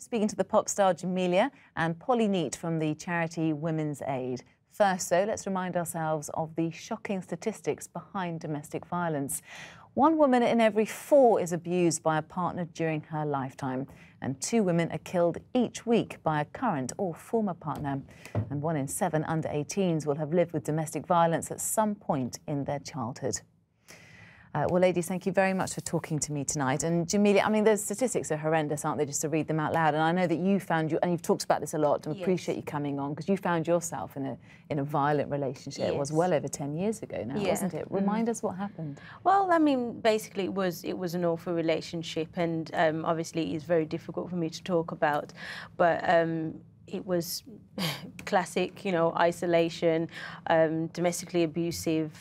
Speaking to the pop star Jamelia and Polly Neat from the charity Women's Aid. First, though, let's remind ourselves of the shocking statistics behind domestic violence. 1 woman in every 4 is abused by a partner during her lifetime, and 2 women are killed each week by a current or former partner. And 1 in 7 under 18s will have lived with domestic violence at some point in their childhood. Well, ladies, thank you very much for talking to me tonight. And Jamelia, I mean, those statistics are horrendous, aren't they, just to read them out loud? And I know that you found, and you've talked about this a lot, and appreciate you coming on, because you found yourself in a violent relationship. Yes. It was well over 10 years ago now, wasn't it? Remind us what happened. Well, I mean, basically it was an awful relationship, and obviously it's very difficult for me to talk about, but it was classic, you know, isolation, domestically abusive,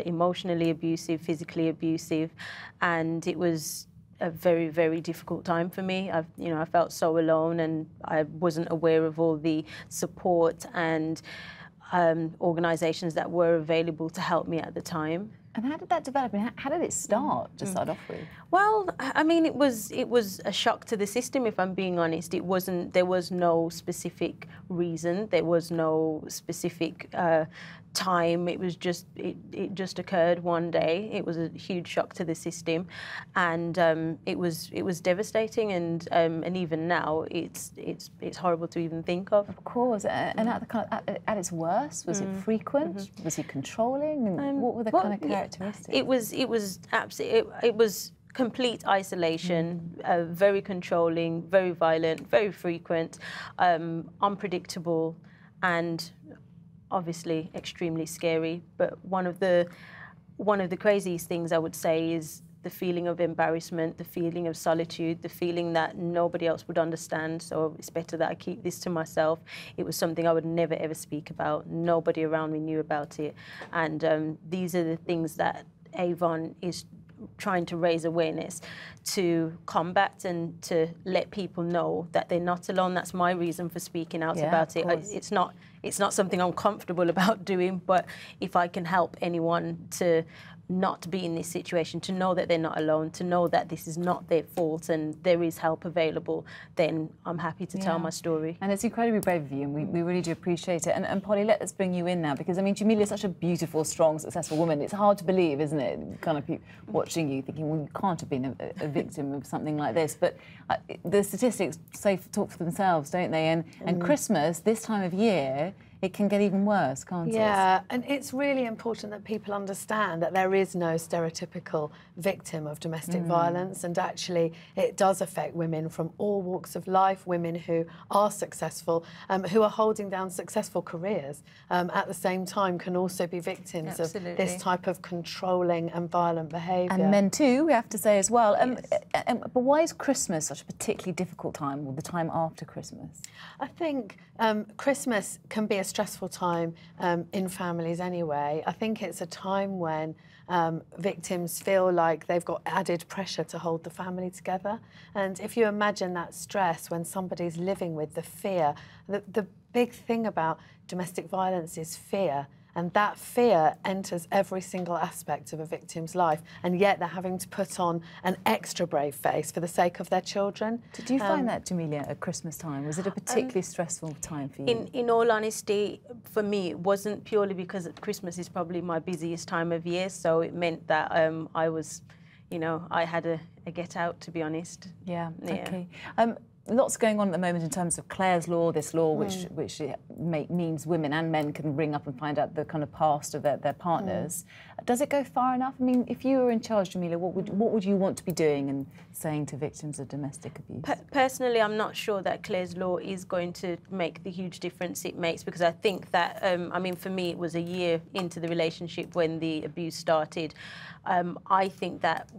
emotionally abusive, physically abusive, and it was a very, very difficult time for me. I felt so alone, and I wasn't aware of all the support and organisations that were available to help me at the time. And how did that develop? How did it start, to start off with? Well, I mean, it was a shock to the system, if I'm being honest. There was no specific reason. There was no specific time. It was just, it just occurred one day. It was a huge shock to the system, and it was devastating. And even now, it's horrible to even think of. Of course. And at its worst, was it frequent? Was he controlling? And what were the kind of characteristics? It was complete isolation, very controlling, very violent, very frequent, unpredictable, and obviously extremely scary. But one of the craziest things I would say is the feeling of embarrassment, the feeling of solitude, the feeling that nobody else would understand, so it's better that I keep this to myself. It was something I would never ever speak about. Nobody around me knew about it, and these are the things that Avon is trying to raise awareness to combat, and to let people know that they're not alone. That's my reason for speaking out about it. It's not something I'm comfortable about doing, but if I can help anyone to not be in this situation, to know that they're not alone, to know that this is not their fault and there is help available, then I'm happy to tell my story. And it's incredibly brave of you, and we really do appreciate it. And Polly, let's bring you in now, because I mean, Jamelia is such a beautiful, strong, successful woman. It's hard to believe, isn't it? Kind of people watching you thinking, well, you can't have been a victim of something like this. But the statistics talk for themselves, don't they? And Christmas, this time of year, it can get even worse, can't it? Yeah, and it's really important that people understand that there is no stereotypical victim of domestic violence, and actually it does affect women from all walks of life, women who are successful, who are holding down successful careers, at the same time can also be victims of this type of controlling and violent behaviour. And men too, we have to say as well. But why is Christmas such a particularly difficult time, or the time after Christmas? I think Christmas can be a stressful time in families anyway. I think it's a time when victims feel like they've got added pressure to hold the family together. And if you imagine that stress when somebody's living with the fear, the big thing about domestic violence is fear. And that fear enters every single aspect of a victim's life, and yet they're having to put on an extra brave face for the sake of their children. Did you find that, Jamelia, at Christmas time? Was it a particularly stressful time for you? In all honesty, for me, it wasn't purely because Christmas is probably my busiest time of year, so it meant that I was, you know, I had a get out, to be honest. Yeah, okay. Lots going on at the moment in terms of Clare's Law, this law which means women and men can ring up and find out the kind of past of their partners. Does it go far enough? I mean, if you were in charge, Jamelia, what would you want to be doing and saying to victims of domestic abuse? Personally, I'm not sure that Clare's Law is going to make the huge difference it makes, because I think that, I mean, for me, it was a year into the relationship when the abuse started. I think that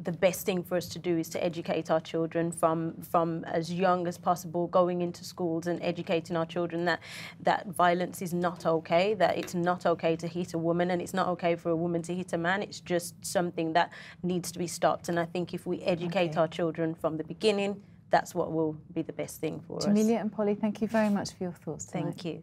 the best thing for us to do is to educate our children from as young as possible, going into schools and educating our children that violence is not okay, that it's not okay to hit a woman, and it's not okay for a woman to hit a man. It's just something that needs to be stopped. And I think if we educate our children from the beginning, that's what will be the best thing for us. Jamelia and Polly, thank you very much for your thoughts tonight. Thank you.